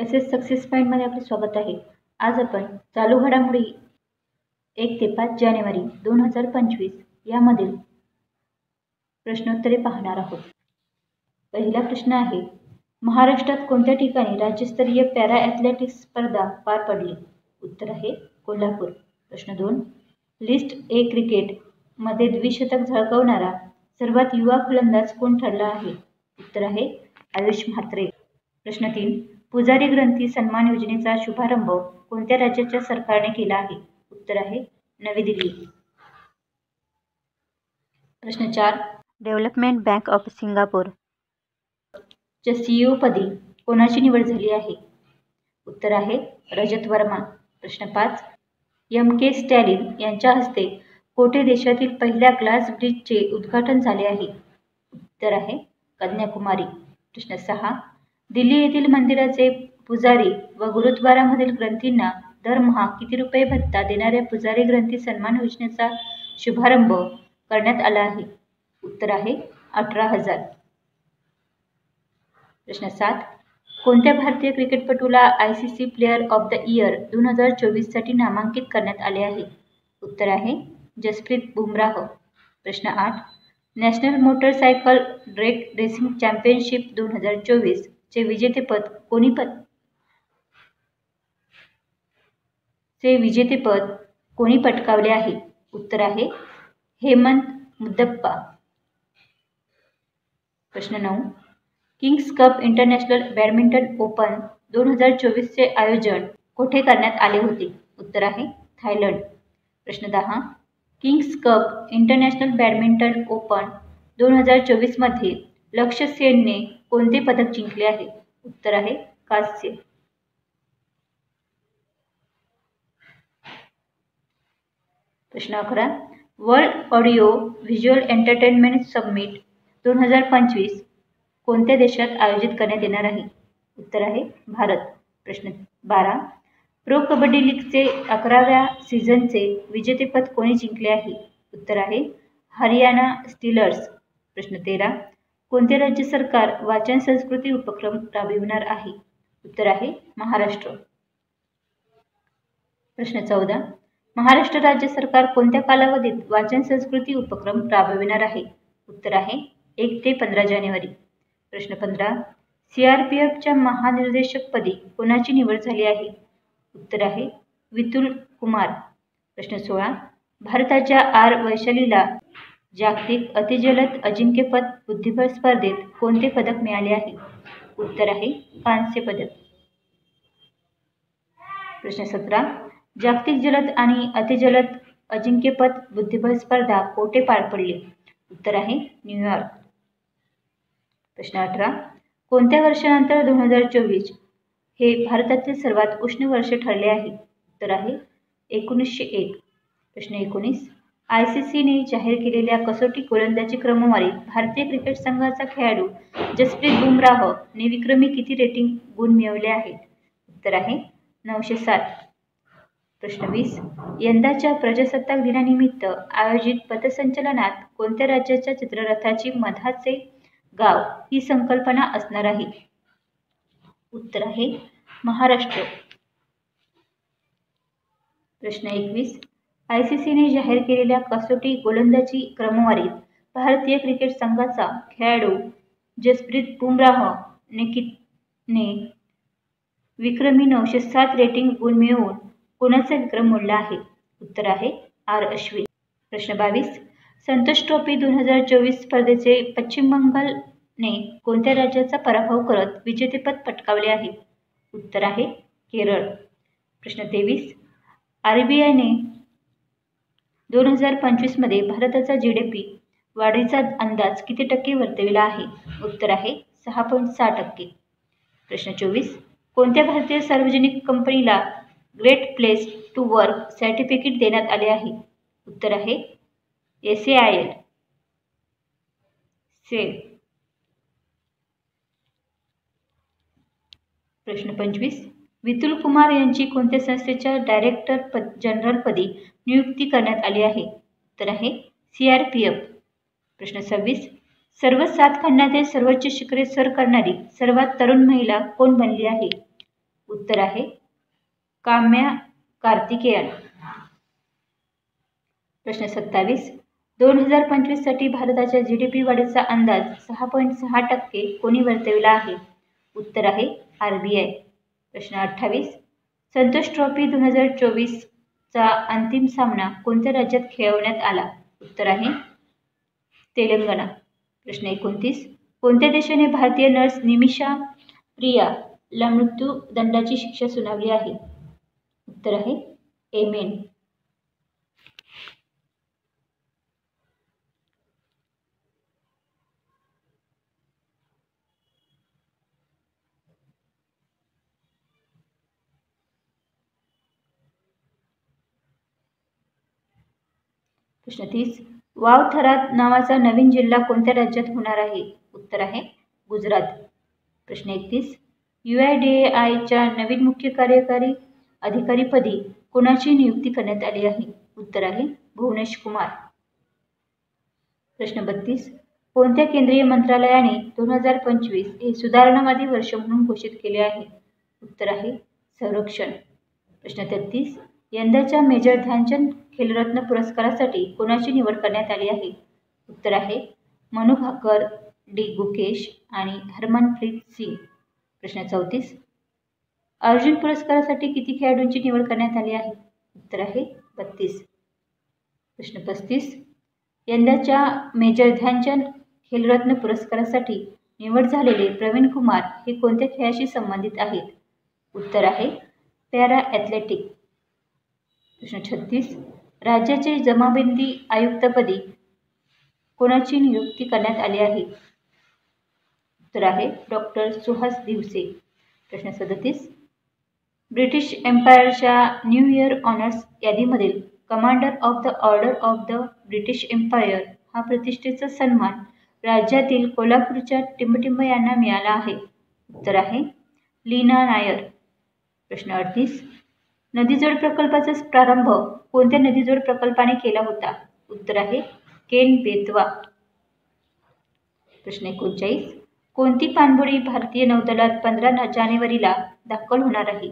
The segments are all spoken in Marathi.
तसेच सक्सेस पॉईंटमध्ये आपले स्वागत आहे। आज आपण चालू घडामोडी 1 ते 5 जानेवारी 2025 यामधील प्रश्नोत्तरे पाहणार आहोत। पहिला प्रश्न आहे, महाराष्ट्रात कोणत्या ठिकाणी राज्यस्तरीय पॅरा ॲथलेटिक्स स्पर्धा पार पडली? उत्तर आहे कोल्हापूर। प्रश्न 2, लिस्ट ए क्रिकेट मध्ये द्विशतक झळकावणारा सर्वात युवा फलंदाज कोण ठरला आहे? उत्तर आहे आयुष म्हात्रे। प्रश्न 3, पुजारी ग्रंथी सन्मान योजनेचा शुभारंभ कोणत्या राज्याच्या सरकारने केला आहे? उत्तर आहे नवी दिल्ली। प्रश्न 4, डेव्हलपमेंट बँक ऑफ सिंगापूर च्या CEO पदी कोणाची निवड झाली आहे? उत्तर आहे रजत वर्मा। प्रश्न 5, M.K. स्टॅलिन यांच्या हस्ते कोठे देशातील पहिल्या ग्लास ब्रिजचे उद्घाटन झाले आहे? उत्तर आहे कन्याकुमारी। प्रश्न 6, दिल्ली येथील मंदिराचे पुजारी व गुरुद्वारामधील ग्रंथींना दरमहा किती रुपये भत्ता देणाऱ्या पुजारी ग्रंथी सन्मान योजनेचा शुभारंभ करण्यात आला आहे? उत्तर आहे 18,000। प्रश्न 7, कोणत्या भारतीय क्रिकेटपटूला ICC player of the year 2024 साठी नामांकित करण्यात आले आहे? उत्तर आहे जसप्रीत बुमराह। प्रश्न 8, national motorcycle drag racing championship 2024 चे विजेतेपद कोणी पटकावले आहे? उत्तर आहे हेमंत मुदप्पा। प्रश्न 9, Kings cup international badminton open 2024 चे आयोजन कोठे करण्यात आले होते? उत्तर आहे थायलंड। प्रश्न 10, Kings cup international badminton open 2024 मध्ये लक्ष्य सेनने कोणते पदक जिंकले आहे? उत्तर आहे कांस्य। प्रश्न 11, world audio visual entertainment summit 2025 कोणत्या देशात आयोजित करण्यात येणार आहे? उत्तर आहे भारत। प्रश्न 12, प्रो कबड्डी लीगचे 11व्या सीझनचे विजेतेपद कोणी जिंकले आहे? उत्तर आहे हरियाणा स्टीलर्स। प्रश्न 13, कोणते राज्य सरकार वाचन संस्कृती उपक्रम राबविणार आहे? उत्तर आहे महाराष्ट्र। प्रश्न 14, महाराष्ट्र राज्य सरकार कोणत्या कालावधीत वाचन संस्कृती उपक्रम राबविणार आहे? उत्तर आहे 1 ते 15 जानेवारी। प्रश्न 15, CRPFच्या महानिर्देशकपदी कोणाची निवड झाली आहे? उत्तर आहे वितुल कुमार। प्रश्न 16, भारताच्या आर वैशालीला जागतिक अतिजलद अजिंक्यपद बुद्धिबळ स्पर्धेत कोणते पदक मिळाले आहे? उत्तर आहे कांस्य पदक। प्रश्न 17, जागतिक जलद आणि अतिजलद अजिंक्यपद बुद्धिबळ स्पर्धा कोठे पार पडली? उत्तर आहे न्यूयॉर्क। प्रश्न 18, कोणत्या वर्षानंतर 2024 हे भारतातील सर्वात उष्ण वर्ष ठरले आहे? उत्तर आहे 1901। प्रश्न 19, ICCने जाहीर केलेल्या कसोटी गोलंदाजी क्रमवारीत भारतीय क्रिकेट संघाचा खेळाडू जसप्रीत बुमराह ने विक्रमी किती रेटिंग गुण मिळवले आहेत? उत्तर आहे 907। प्रश्न 20, यंदाच्या प्रजासत्ताक दिनानिमित्त आयोजित पथसंचलनात कोणत्या राज्याच्या चित्ररथाची मधाचे गाव ही संकल्पना असणार आहे? उत्तर आहे महाराष्ट्र। प्रश्न 21, ICCने जाहीर केलेल्या कसोटी गोलंदाजी क्रमवारीत भारतीय क्रिकेट संघाचा खेळाडू जसप्रीत बुमराह ने विक्रमी 907 रेटिंग गुण मिळवून कोणाचा विक्रम मोडला आहे? उत्तर आहे आर अश्विन। प्रश्न 22, संतोष ट्रॉफी 2024 स्पर्धेचे पश्चिम बंगालने कोणत्या राज्याचा पराभव करत विजेतेपद पटकावले आहे? उत्तर आहे केरळ। प्रश्न 23, RBIने 2025 मध्ये भारताचा GDP वाढीचा अंदाज किती टक्के वर्तविला आहे? उत्तर आहे 6.6%। प्रश्न 24, कोणत्या भारतीय सार्वजनिक कंपनीला great place to work certificate देण्यात आले आहे? उत्तर आहे SAIL। प्रश्न 25, वितुल कुमार यांची कोणत्या संस्थेच्या डायरेक्टर जनरलपदी नियुक्ती करण्यात आली आहे? उत्तर आहे CRPF। प्रश्न 26, सर्व 7 खंडातील सर्वोच्च शिखरे सर करणारी सर्वात तरुण महिला कोण बनली आहे? उत्तर आहे काम्या कार्तिकेयन. प्रश्न 27. 2025 साठी भारताच्या GDP वाढीचा अंदाज 6.6% कोणी वर्तविला आहे? उत्तर आहे RBI. प्रश्न 28. संतोष ट्रॉफी 2024 चा अंतिम सामना कोणत्या राज्यात खेळवण्यात आला? उत्तर आहे तेलंगणा. प्रश्न 29. कोणत्या देशाने भारतीय नर्स निमिषा प्रियाला मृत्यूदंडाची शिक्षा सुनावली आहे? उत्तर आहे येमेन. प्रश्न 30. वाव थराद नावाचा नवीन जिल्हा कोणत्या राज्यात होणार आहे? उत्तर आहे गुजरात. प्रश्न 31. UIDAIच्या नवीन मुख्य कार्यकारी अधिकारीपदी कोणाची नियुक्ती करण्यात आली आहे? उत्तर आहे भुवनेश कुमार. प्रश्न 32. कोणत्या केंद्रीय मंत्रालयाने 2025 हे सुधारणावादी वर्ष म्हणून घोषित केले आहे? उत्तर आहे संरक्षण. प्रश्न 33. यंदाच्या मेजर ध्यानचंद खेलरत्न पुरस्कारासाठी कोणाची निवड करण्यात आली आहे? उत्तर आहे मनू भाकर, डी गुकेश आणि हरमनप्रीत सिंग. प्रश्न 34. अर्जुन पुरस्कारासाठी किती खेळाडूंची निवड करण्यात आली आहे? उत्तर आहे 32. प्रश्न 35. यंदाच्या मेजर ध्यानचंद खेलरत्न पुरस्कारासाठी निवड झालेले प्रवीण कुमार हे कोणत्या खेळाशी संबंधित आहेत? उत्तर आहे पॅरा ॲथलेटिक. प्रश्न 36. राज्याचे जमाबंदी आयुक्तपदी कोणाची नियुक्ती करण्यात आली आहे? उत्तर आहे डॉक्टर सुहास दिवसे. प्रश्न 37. ब्रिटिश एम्पायरच्या न्यू इयर ऑनर्स यादीमधील commander of the order of the British Empire हा प्रतिष्ठेचा सन्मान राज्यातील कोल्हापूरच्या टिंबटिंब यांना मिळाला आहे. उत्तर आहे लीना नायर. प्रश्न 38. नदीजोड प्रकल्पाचा प्रारंभ कोणत्या नदीजोड प्रकल्पाने केला होता? उत्तर आहे केन बेतवा. प्रश्न 39. कोणती पाणबुडी भारतीय नौदलात 15 जानेवारीला दाखल होणार आहे?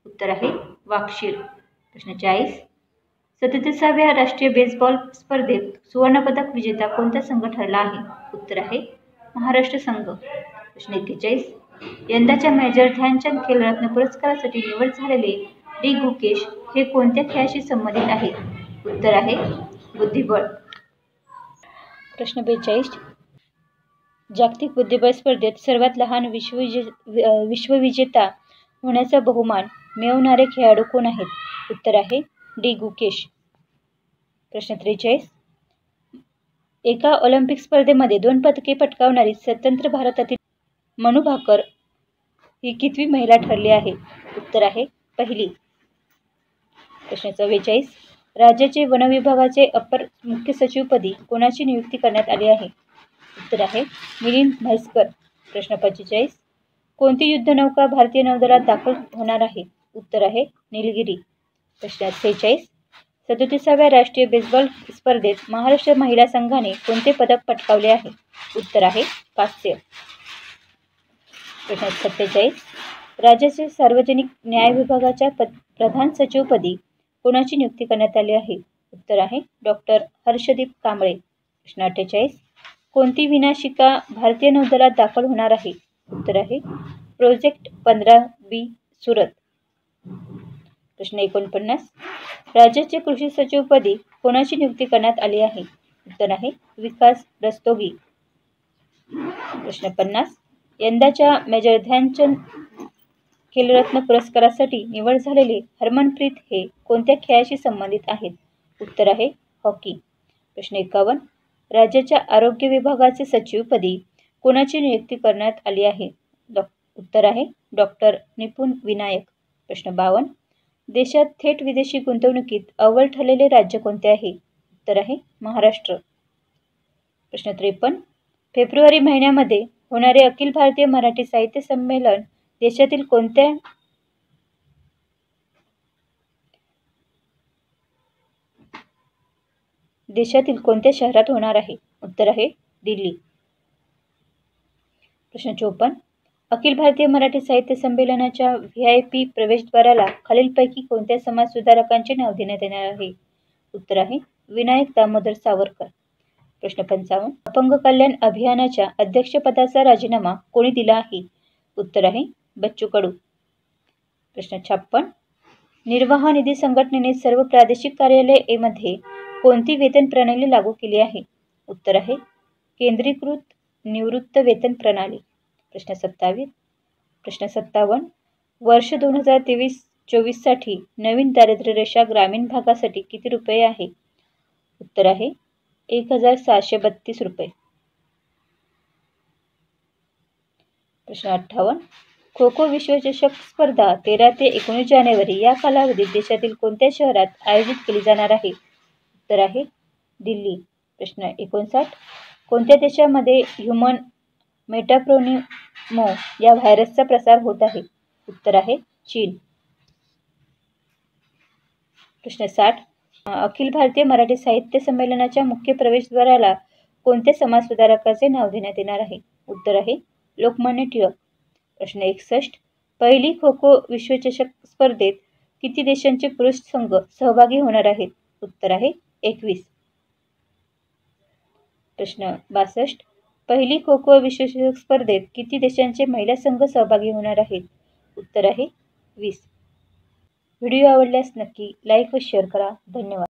उत्तर आहे वाक्षीर. प्रश्न 40. 37व्या राष्ट्रीय बेसबॉल स्पर्धेत सुवर्णपदक विजेता कोणता संघ ठरला आहे? उत्तर आहे महाराष्ट्र संघ. प्रश्न 41. यंदाच्या मेजर ध्यानचंद खेलरत्न पुरस्कारासाठी निवड झालेले डी गुकेश हे कोणत्या खेळाशी संबंधित आहेत? उत्तर आहे बुद्धिबळ. प्रश्न 42. जागतिक बुद्धिबळ स्पर्धेत सर्वात लहान विश्वविजेता होण्याचा बहुमान मिळवणारे खेळाडू कोण आहेत? उत्तर आहे डी गुकेश. प्रश्न 43. एका ऑलिम्पिक स्पर्धेमध्ये 2 पदके पटकावणारी स्वतंत्र भारतातील मनू भाकर ही कितवी महिला ठरली आहे? उत्तर आहे पहिली. प्रश्न 44. राज्याचे वन विभागाचे अपर मुख्य सचिवपदी कोणाची नियुक्ती करण्यात आली आहे? उत्तर आहे मिलिंद म्हैसकर. प्रश्न 45. कोणती युद्धनौका भारतीय नौदलात दाखल होणार आहे? उत्तर आहे निलगिरी. प्रश्न 46. 37व्या राष्ट्रीय बेसबॉल स्पर्धेत महाराष्ट्र महिला संघाने कोणते पदक पटकावले आहे? उत्तर आहे कांस्य. प्रश्न 47. राज्याचे सार्वजनिक न्याय विभागाच्या प्रधान सचिवपदी कोणाची नियुक्ती करण्यात आली आहे? उत्तर आहे डॉक्टर हर्षदीप कांबळे. प्रश्न 48. कोणती विनाशिका भारतीय नौदलात दाखल होणार आहे? उत्तर आहे प्रोजेक्ट 15B सुरत. प्रश्न 49. राज्याचे कृषी सचिवपदी कोणाची नियुक्ती करण्यात आली आहे? उत्तर आहे विकास रस्तोगी. प्रश्न 50. यंदाच्या मेजर ध्यानचंद खेलरत्न पुरस्कारासाठी निवड झालेले हरमनप्रीत हे कोणत्या खेळाशी संबंधित आहेत? उत्तर आहे हॉकी. प्रश्न 51. राज्याच्या आरोग्य विभागाचे सचिवपदी कोणाची नियुक्ती करण्यात आली आहे? उत्तर आहे डॉक्टर निपुण विनायक. प्रश्न 52. देशात थेट विदेशी गुंतवणुकीत अव्वल ठरलेले राज्य कोणते आहे? उत्तर आहे महाराष्ट्र. प्रश्न 53. फेब्रुवारी महिन्यामध्ये होणारे अखिल भारतीय मराठी साहित्य संमेलन देशातील कोणत्या शहरात होणार आहे? उत्तर आहे दिल्ली. प्रश्न 54. अखिल भारतीय मराठी साहित्य संमेलनाच्या VIP प्रवेशद्वाराला खालीलपैकी कोणत्या समाजसुधारकांचे नाव देण्यात येणार आहे? उत्तर आहे विनायक दामोदर सावरकर. प्रश्न 55. अपंग कल्याण अभियानाच्या अध्यक्षपदाचा राजीनामा कोणी दिला आहे? उत्तर आहे बच्चू कडू. प्रश्न 56. निर्वाह निधी संघटनेने सर्व प्रादेशिक कार्यालय मध्ये कोणती वेतन प्रणाली लागू केली आहे? उत्तर आहे केंद्रीकृत निवृत्त वेतन प्रणाली. प्रश्न 27. प्रश्न 57. वर्ष 2023-24 साठी नवीन दारिद्र्य रेषा ग्रामीण भागासाठी किती रुपये आहे? उत्तर आहे 1732 रुपये. प्रश्न 58. खो खो विश्वचषक स्पर्धा 13 ते 19 जानेवारी या कालावधीत देशातील कोणत्या शहरात आयोजित केली जाणार आहे? उत्तर आहे दिल्ली. प्रश्न 59. कोणत्या देशामध्ये ह्युमन मेटाप्रोनिमो या व्हायरसचा प्रसार होत आहे? उत्तर आहे चीन. प्रश्न 60. अखिल भारतीय मराठी साहित्य संमेलनाच्या मुख्य प्रवेशद्वाराला कोणत्या समाजसुधारकाचे नाव देण्यात येणार आहे? उत्तर आहे लोकमान्य टिळक. प्रश्न 61. पहिली खो खो विश्वचषक स्पर्धेत किती देशांचे पुरुष संघ सहभागी होणार आहेत? उत्तर आहे 21. प्रश्न 62. पहिली खो खो विश्वचषक स्पर्धेत किती देशांचे महिला संघ सहभागी होणार आहेत? उत्तर आहे 20. व्हिडिओ आवडल्यास नक्की लाईक व शेअर करा. धन्यवाद.